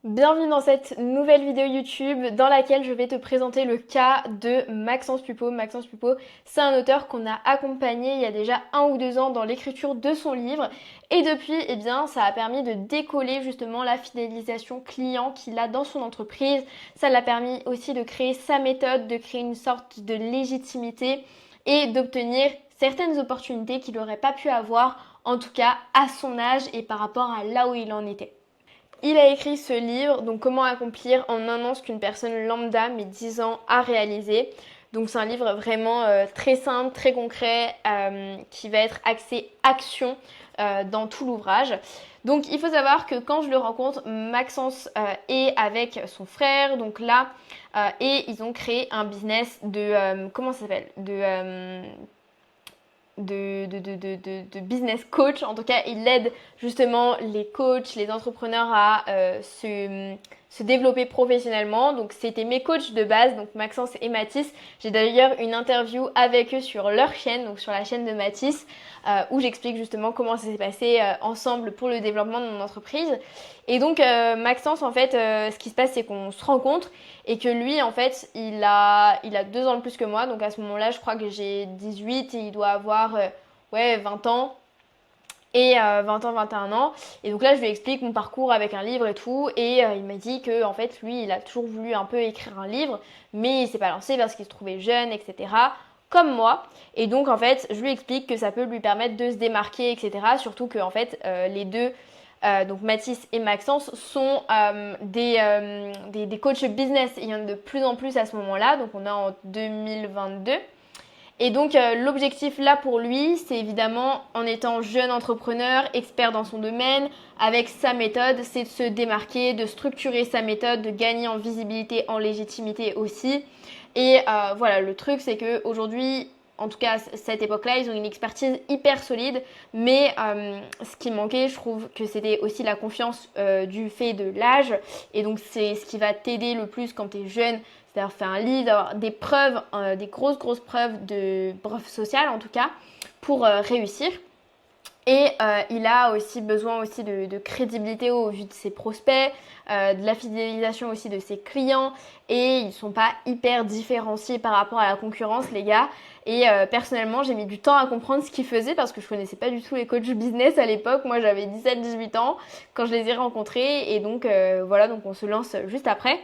Bienvenue dans cette nouvelle vidéo YouTube dans laquelle je vais te présenter le cas de Maxence Pupo. Maxence Pupo, c'est un auteur qu'on a accompagné il y a déjà 1 ou 2 ans dans l'écriture de son livre et depuis, ça a permis de décoller justement la fidélisation client qu'il a dans son entreprise. Ça l'a permis aussi de créer sa méthode, de créer une sorte de légitimité et d'obtenir certaines opportunités qu'il n'aurait pas pu avoir, en tout cas à son âge et par rapport à là où il en était. Il a écrit ce livre, donc comment accomplir en 1 an ce qu'une personne lambda, mais 10 ans, a réalisé. Donc c'est un livre vraiment très simple, très concret, qui va être axé action dans tout l'ouvrage. Donc il faut savoir que quand je le rencontre, Maxence est avec son frère, donc là, et ils ont créé un business de, comment ça s'appelle, de business coach. En tout cas, il aide justement les coachs, les entrepreneurs à se développer professionnellement. Donc, c'était mes coachs de base, donc Maxence et Mathis. J'ai d'ailleurs une interview avec eux sur leur chaîne, donc sur la chaîne de Mathis, où j'explique justement comment ça s'est passé ensemble pour le développement de mon entreprise. Et donc, Maxence, en fait, ce qui se passe, c'est qu'on se rencontre et que lui, en fait, il a 2 ans de plus que moi. Donc, à ce moment-là, je crois que j'ai 18 et il doit avoir 20 ans. Et 20 ans, 21 ans. Et donc là, je lui explique mon parcours avec un livre et tout. Et il m'a dit que, en fait, lui, il a toujours voulu un peu écrire un livre, mais il s'est pas lancé parce qu'il se trouvait jeune, etc. Comme moi. Et donc, en fait, je lui explique que ça peut lui permettre de se démarquer, etc. Surtout que, en fait, les deux, donc Mathis et Maxence, sont des coachs business. Il y en a de plus en plus à ce moment-là. Donc, on est en 2022. Et donc l'objectif là pour lui, c'est évidemment en étant jeune entrepreneur, expert dans son domaine, avec sa méthode, c'est de se démarquer, de structurer sa méthode, de gagner en visibilité, en légitimité aussi. Et voilà, le truc c'est que aujourd'hui, en tout cas à cette époque-là, ils ont une expertise hyper solide, mais ce qui manquait, je trouve que c'était aussi la confiance du fait de l'âge. Et donc c'est ce qui va t'aider le plus quand tu es jeune, c'est-à-dire faire un livre, d'avoir des preuves, des grosses preuves de preuves sociales en tout cas, pour réussir. Et il a aussi besoin aussi de crédibilité au vu de ses prospects, de la fidélisation aussi de ses clients. Et ils sont pas hyper différenciés par rapport à la concurrence, les gars. Et personnellement, j'ai mis du temps à comprendre ce qu'ils faisaient parce que je connaissais pas du tout les coachs business à l'époque. Moi, j'avais 17-18 ans quand je les ai rencontrés. Et donc, voilà, donc on se lance juste après.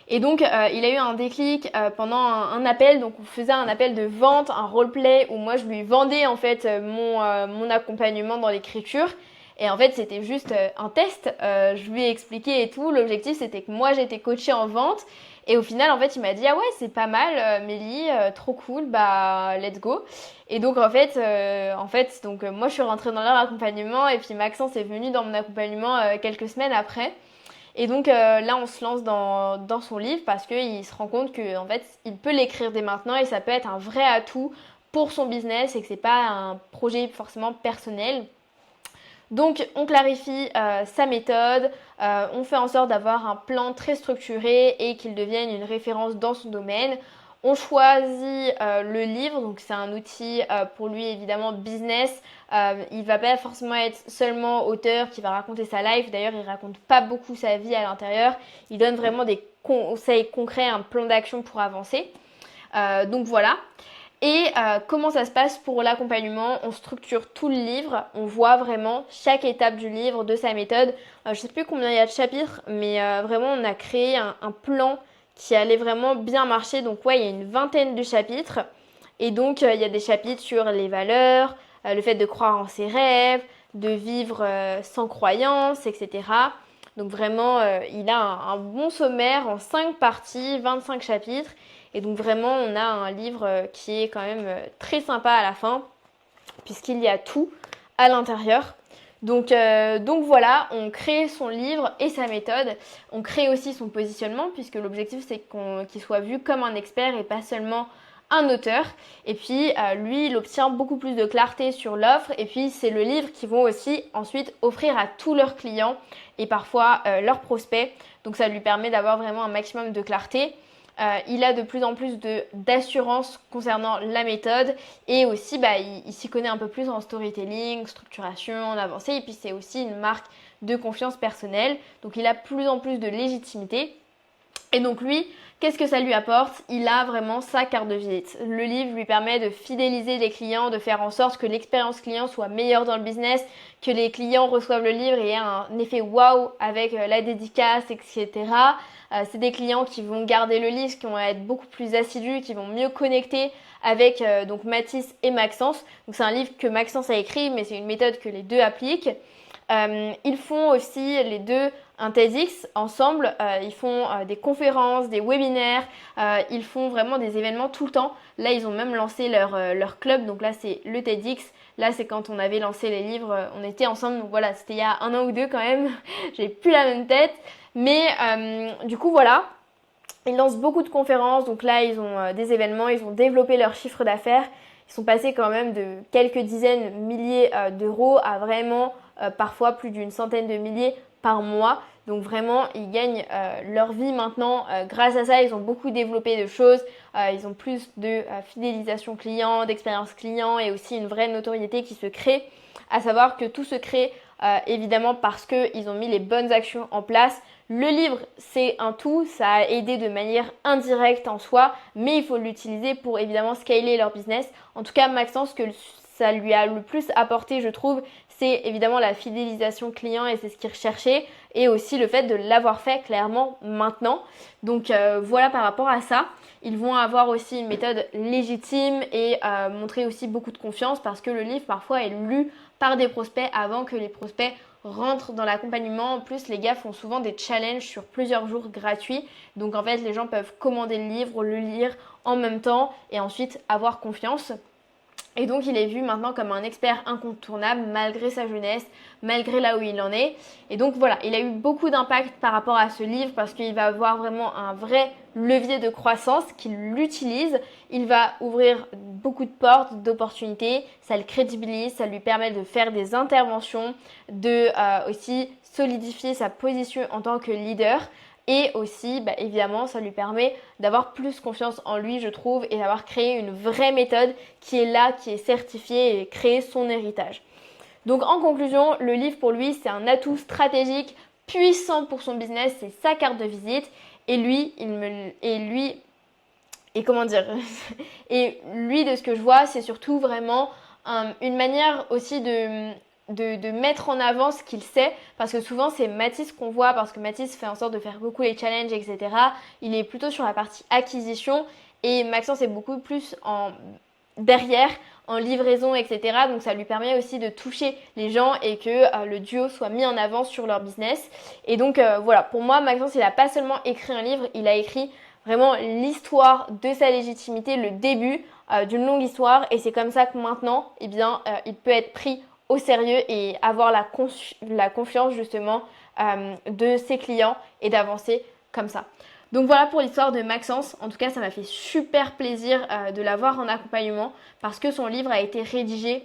Et donc, il a eu un déclic pendant un appel. Donc, on faisait un appel de vente, un roleplay où moi, je lui vendais en fait mon accompagnement dans l'écriture. Et en fait, c'était juste un test. Je lui ai expliqué et tout. L'objectif, c'était que moi, j'étais coachée en vente. Et au final, en fait, il m'a dit, ah ouais, c'est pas mal, Mélie, trop cool, bah, let's go. Et donc, donc, moi, je suis rentrée dans leur accompagnement. Et puis, Maxence est venu dans mon accompagnement quelques semaines après. Et donc là, on se lance dans son livre parce qu'il se rend compte que en fait, il peut l'écrire dès maintenant et ça peut être un vrai atout pour son business et que c'est pas un projet forcément personnel. Donc on clarifie sa méthode, on fait en sorte d'avoir un plan très structuré et qu'il devienne une référence dans son domaine. On choisit le livre, donc c'est un outil pour lui évidemment business. Il va pas forcément être seulement auteur qui va raconter sa life. D'ailleurs, il raconte pas beaucoup sa vie à l'intérieur. Il donne vraiment des conseils concrets, un plan d'action pour avancer. Donc voilà. Et comment ça se passe pour l'accompagnement? On structure tout le livre, on voit vraiment chaque étape du livre, de sa méthode. Je sais plus combien il y a de chapitres, mais vraiment on a créé un plan qui allait vraiment bien marcher. Donc ouais, il y a une vingtaine de chapitres. Et donc il y a des chapitres sur les valeurs, le fait de croire en ses rêves, de vivre sans croyance, etc. Donc vraiment, il a un bon sommaire en 5 parties, 25 chapitres. Et donc vraiment, on a un livre qui est quand même très sympa à la fin, puisqu'il y a tout à l'intérieur. Donc voilà, on crée son livre et sa méthode. On crée aussi son positionnement, puisque l'objectif c'est qu'il soit vu comme un expert et pas seulement un auteur. Et puis lui, il obtient beaucoup plus de clarté sur l'offre. Et puis c'est le livre qu'ils vont aussi ensuite offrir à tous leurs clients et parfois leurs prospects. Donc ça lui permet d'avoir vraiment un maximum de clarté. Il a de plus en plus d'assurance concernant la méthode et aussi il s'y connaît un peu plus en storytelling, structuration, en avancée et puis c'est aussi une marque de confiance personnelle. Donc il a plus en plus de légitimité. Et donc lui, qu'est-ce que ça lui apporte? Il a vraiment sa carte de visite. Le livre lui permet de fidéliser les clients, de faire en sorte que l'expérience client soit meilleure dans le business, que les clients reçoivent le livre et aient un effet waouh avec la dédicace, etc. C'est des clients qui vont garder le livre, qui vont être beaucoup plus assidus, qui vont mieux connecter avec donc Mathis et Maxence. Donc c'est un livre que Maxence a écrit, mais c'est une méthode que les deux appliquent. Ils font aussi les deux un TEDx ensemble, ils font des conférences, des webinaires, ils font vraiment des événements tout le temps. Là, ils ont même lancé leur club, donc là, c'est le TEDx. Là, c'est quand on avait lancé les livres, on était ensemble, donc voilà, c'était il y a 1 an ou 2 quand même. J'ai plus la même tête, mais du coup, voilà. Ils lancent beaucoup de conférences, donc là, ils ont des événements, ils ont développé leur chiffre d'affaires. Ils sont passés quand même de quelques dizaines, milliers d'euros à vraiment parfois plus d'une centaine de milliers par mois. Donc vraiment, ils gagnent leur vie maintenant. Grâce à ça, ils ont beaucoup développé de choses. Ils ont plus de fidélisation client, d'expérience client et aussi une vraie notoriété qui se crée. À savoir que tout se crée évidemment parce qu'ils ont mis les bonnes actions en place. Le livre, c'est un tout, ça a aidé de manière indirecte en soi, mais il faut l'utiliser pour évidemment scaler leur business. En tout cas, Maxence, ce que ça lui a le plus apporté, je trouve, c'est évidemment la fidélisation client et c'est ce qu'il recherchait et aussi le fait de l'avoir fait clairement maintenant. Donc voilà par rapport à ça. Ils vont avoir aussi une méthode légitime et montrer aussi beaucoup de confiance parce que le livre parfois est lu par des prospects avant que les prospects rentrent dans l'accompagnement. En plus, les gars font souvent des challenges sur plusieurs jours gratuits. Donc en fait, les gens peuvent commander le livre, le lire en même temps et ensuite avoir confiance. Et donc il est vu maintenant comme un expert incontournable malgré sa jeunesse, malgré là où il en est. Et donc voilà, il a eu beaucoup d'impact par rapport à ce livre parce qu'il va avoir vraiment un vrai levier de croissance qu'il l'utilise. Il va ouvrir beaucoup de portes, d'opportunités, ça le crédibilise, ça lui permet de faire des interventions, de aussi solidifier sa position en tant que leader. Et aussi, évidemment, ça lui permet d'avoir plus confiance en lui, je trouve, et d'avoir créé une vraie méthode qui est là, qui est certifiée et créer son héritage. Donc en conclusion, le livre pour lui, c'est un atout stratégique puissant pour son business, c'est sa carte de visite. Et lui, et lui, de ce que je vois, c'est surtout vraiment une manière aussi de mettre en avant ce qu'il sait parce que souvent c'est Mathis qu'on voit parce que Mathis fait en sorte de faire beaucoup les challenges, etc. Il est plutôt sur la partie acquisition et Maxence est beaucoup plus derrière en livraison, etc. Donc ça lui permet aussi de toucher les gens et que le duo soit mis en avant sur leur business. Et donc voilà, pour moi Maxence il a pas seulement écrit un livre, il a écrit vraiment l'histoire de sa légitimité, le début d'une longue histoire et c'est comme ça que maintenant il peut être pris au sérieux et avoir la confiance justement de ses clients et d'avancer comme ça. Donc voilà pour l'histoire de Maxence. En tout cas, ça m'a fait super plaisir de l'avoir en accompagnement parce que son livre a été rédigé,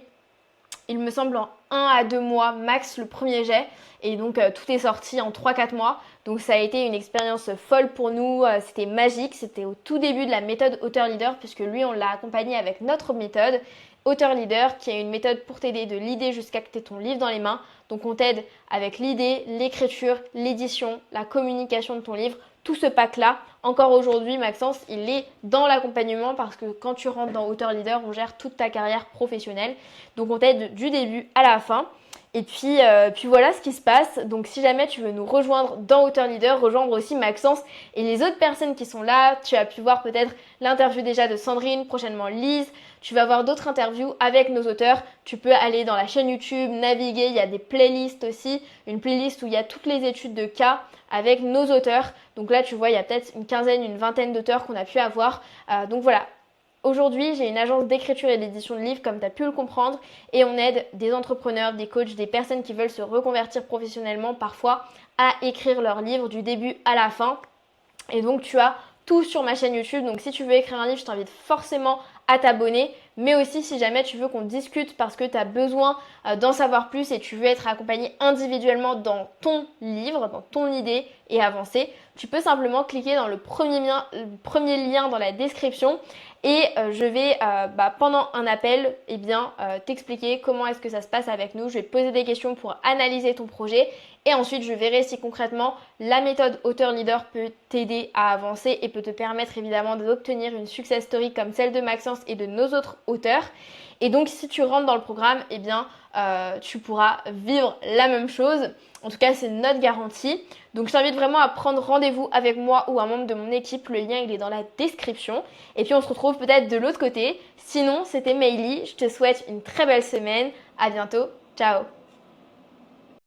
il me semble, en 1 à 2 mois max le premier jet. Et donc tout est sorti en 3-4 mois. Donc ça a été une expérience folle pour nous, c'était magique, c'était au tout début de la méthode auteur leader puisque lui on l'a accompagné avec notre méthode auteur leader qui est une méthode pour t'aider de l'idée jusqu'à que tu aies ton livre dans les mains. Donc on t'aide avec l'idée, l'écriture, l'édition, la communication de ton livre, tout ce pack-là. Encore aujourd'hui, Maxence, il est dans l'accompagnement parce que quand tu rentres dans auteur leader, on gère toute ta carrière professionnelle. Donc on t'aide du début à la fin. Et puis voilà ce qui se passe. Donc si jamais tu veux nous rejoindre dans Auteur Leader, rejoindre aussi Maxence et les autres personnes qui sont là, tu as pu voir peut-être l'interview déjà de Sandrine, prochainement Lise. Tu vas voir d'autres interviews avec nos auteurs. Tu peux aller dans la chaîne YouTube, naviguer, il y a des playlists aussi. Une playlist où il y a toutes les études de cas avec nos auteurs. Donc là tu vois, il y a peut-être une quinzaine, une vingtaine d'auteurs qu'on a pu avoir. Donc voilà. Aujourd'hui, j'ai une agence d'écriture et d'édition de livres, comme tu as pu le comprendre, et on aide des entrepreneurs, des coachs, des personnes qui veulent se reconvertir professionnellement parfois à écrire leurs livres du début à la fin. Et donc, tu as tout sur ma chaîne YouTube. Donc, si tu veux écrire un livre, je t'invite forcément à t'abonner. Mais aussi, si jamais tu veux qu'on discute parce que tu as besoin d'en savoir plus et tu veux être accompagné individuellement dans ton livre, dans ton idée et avancer, tu peux simplement cliquer dans le premier lien dans la description et je vais pendant un appel t'expliquer comment est-ce que ça se passe avec nous. Je vais te poser des questions pour analyser ton projet et ensuite je verrai si concrètement la méthode auteur leader peut t'aider à avancer et peut te permettre évidemment d'obtenir une success story comme celle de Maxence et de nos autres auteurs. Et donc si tu rentres dans le programme, tu pourras vivre la même chose. En tout cas, c'est notre garantie. Donc je t'invite vraiment à prendre rendez-vous avec moi ou un membre de mon équipe. Le lien il est dans la description. Et puis on se retrouve peut-être de l'autre côté. Sinon, c'était Meili. Je te souhaite une très belle semaine. À bientôt. Ciao.